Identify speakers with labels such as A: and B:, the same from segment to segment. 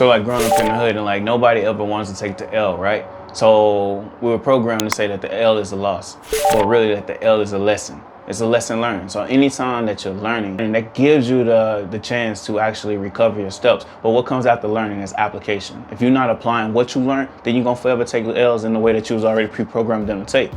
A: So like growing up in the hood and like nobody ever wants to take the L, right? So we were programmed to say that the L is a loss, but really that the L is a lesson. It's a lesson learned. So anytime that you're learning, and that gives you the chance to actually recover your steps. But what comes after learning is application. If you're not applying what you learned, then you're gonna forever take the L's in the way that you was already pre-programmed them to take.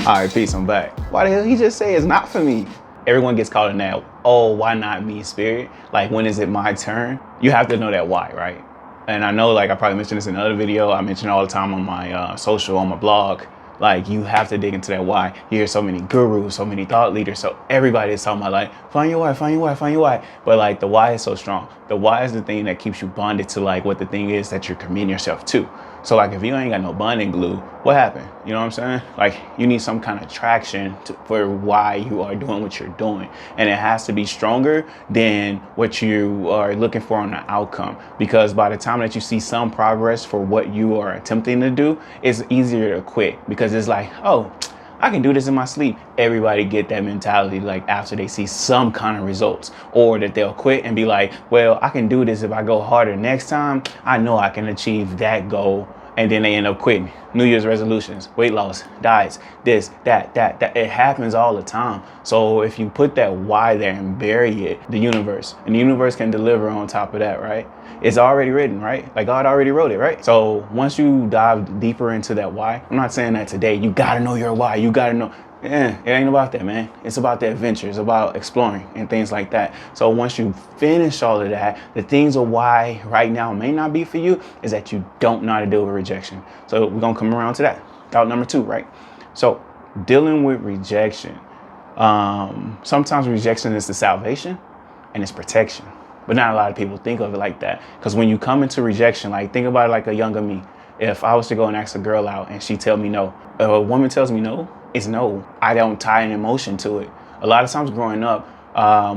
A: All right, peace, I'm back. Why the hell he just say it's not for me? Everyone gets caught in that, oh, why not me spirit? Like, when is it my turn? You have to know that why, right? And I know, like, I probably mentioned this in another video. I mention it all the time on my social, on my blog. Like, you have to dig into that why. You hear so many gurus, so many thought leaders, so everybody is talking about, like, find your why, find your why, find your why. But, like, the why is so strong. The why is the thing that keeps you bonded to, like, what the thing is that you're committing yourself to. So, like, if you ain't got no bonding glue, what happened? You know what I'm saying? Like, you need some kind of traction for why you are doing what you're doing. And it has to be stronger than what you are looking for on the outcome. Because by the time that you see some progress for what you are attempting to do, it's easier to quit. Because it's like, oh, I can do this in my sleep. Everybody get that mentality like after they see some kind of results, or that they'll quit and be like, well, I can do this if I go harder next time. I know I can achieve that goal. And then they end up quitting. New Year's resolutions, weight loss, diets, this, that. It happens all the time. So if you put that why there and bury it, and the universe can deliver on top of that, right? It's already written, right? Like God already wrote it, right? So once you dive deeper into that why, I'm not saying that today, you gotta know your why, you gotta know. Yeah, it ain't about that, man. It's about the adventure. It's about exploring and things like that. So once you finish all of that, the things of why right now may not be for you is that you don't know how to deal with rejection. So we're gonna come around to that. Thought number 2, right? So dealing with rejection. Sometimes rejection is the salvation and it's protection. But not a lot of people think of it like that. Because when you come into rejection, like think about it like a younger me. If I was to go and ask a girl out and she tell me no, if a woman tells me no, it's no. I don't tie an emotion to it. A lot of times growing up,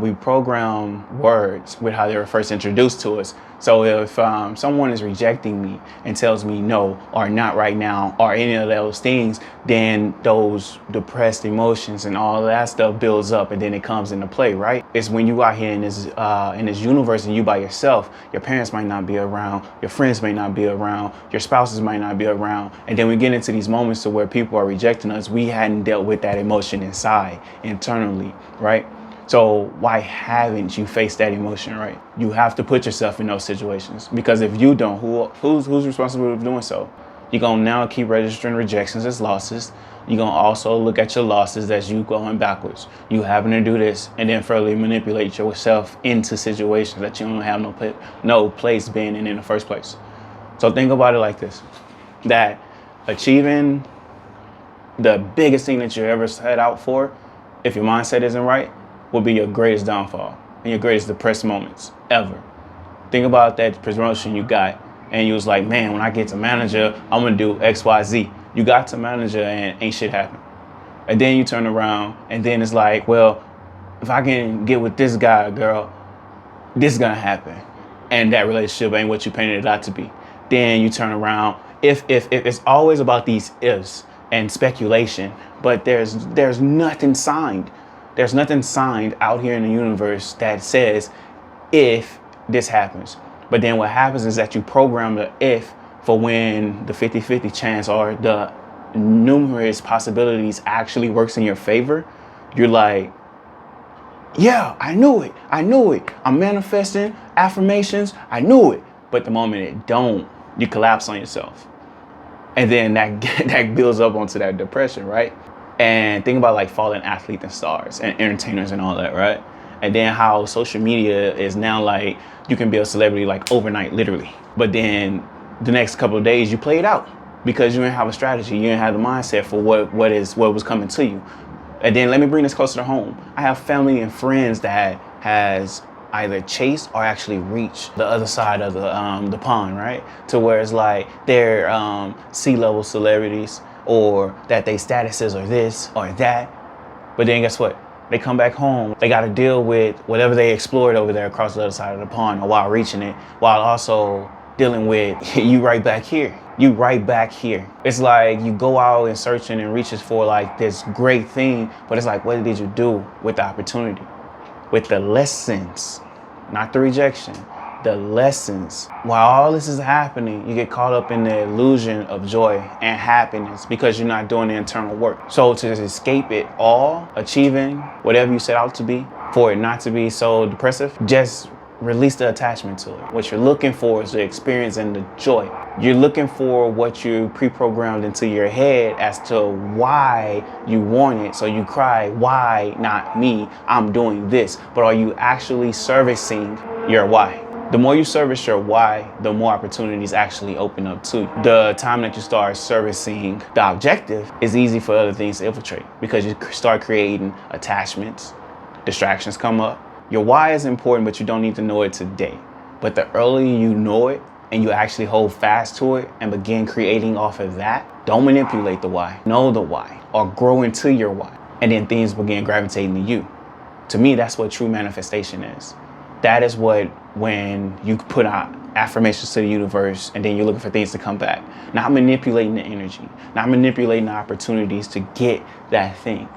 A: we program words with how they were first introduced to us. So if someone is rejecting me and tells me no, or not right now, or any of those things, then those depressed emotions and all of that stuff builds up, and then it comes into play, right? It's when you out here in this universe and you by yourself, your parents might not be around, your friends may not be around, your spouses might not be around, and then we get into these moments to where people are rejecting us. We hadn't dealt with that emotion inside, internally, right? So why haven't you faced that emotion, right? You have to put yourself in those situations, because if you don't, who's responsible for doing so? You're gonna now keep registering rejections as losses. You're gonna also look at your losses as you going backwards. You having to do this and then further manipulate yourself into situations that you don't have no place being in the first place. So think about it like this, that achieving the biggest thing that you ever set out for, if your mindset isn't right, will be your greatest downfall and your greatest depressed moments ever. Think about that promotion you got and you was like, man, when I get to manager, I'm gonna do X, Y, Z. You got to manager and ain't shit happen. And then you turn around and then it's like, well, if I can get with this guy or girl, this is gonna happen. And that relationship ain't what you painted it out to be. Then you turn around, if it's always about these ifs and speculation, but there's nothing signed. There's nothing signed out here in the universe that says if this happens. But then what happens is that you program the if for when the 50-50 chance or the numerous possibilities actually works in your favor. You're like, yeah, I knew it. I'm manifesting affirmations. I knew it. But the moment it don't, you collapse on yourself. And then that builds up onto that depression, right? And think about like fallen athletes and stars and entertainers and all that, right? And then how social media is now like, you can be a celebrity like overnight, literally. But then the next couple of days you play it out because you didn't have a strategy. You didn't have the mindset for what was coming to you. And then let me bring this closer to home. I have family and friends that has either chased or actually reached the other side of the pond, right? To where it's like they're C-level celebrities, or that they statuses or this or that. But then guess what? They come back home, they got to deal with whatever they explored over there across the other side of the pond while reaching it, while also dealing with you right back here. you right back here. It's like you go out and searching and reaches for like this great thing, but it's like, what did you do with the opportunity? With the lessons, not the rejection, the lessons. While all this is happening, you get caught up in the illusion of joy and happiness because you're not doing the internal work. So to escape it all, achieving whatever you set out to be, for it not to be so depressive, just release the attachment to it. What you're looking for is the experience and the joy. You're looking for what you pre-programmed into your head as to why you want it. So you cry, why not me? I'm doing this. But are you actually servicing your why? The more you service your why, the more opportunities actually open up to you. The time that you start servicing the objective is easy for other things to infiltrate because you start creating attachments, distractions come up. Your why is important, but you don't need to know it today. But the earlier you know it and you actually hold fast to it and begin creating off of that, don't manipulate the why, know the why, or grow into your why. And then things begin gravitating to you. To me, that's what true manifestation is. That is what, when you put out affirmations to the universe and then you're looking for things to come back, not manipulating the energy, not manipulating the opportunities to get that thing.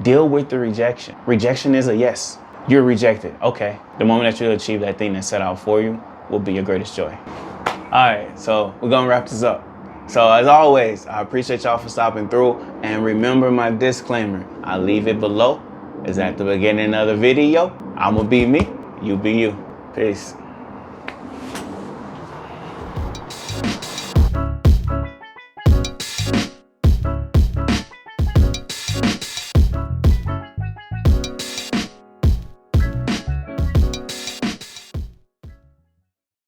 A: Deal with the rejection. Rejection is a yes. You're rejected. Okay. The moment that you achieve that thing that's set out for you will be your greatest joy. All right. So we're going to wrap this up. So as always, I appreciate y'all for stopping through. And remember my disclaimer. I leave it below. It's at the beginning of the video. I'm going to be me. You be you. Peace.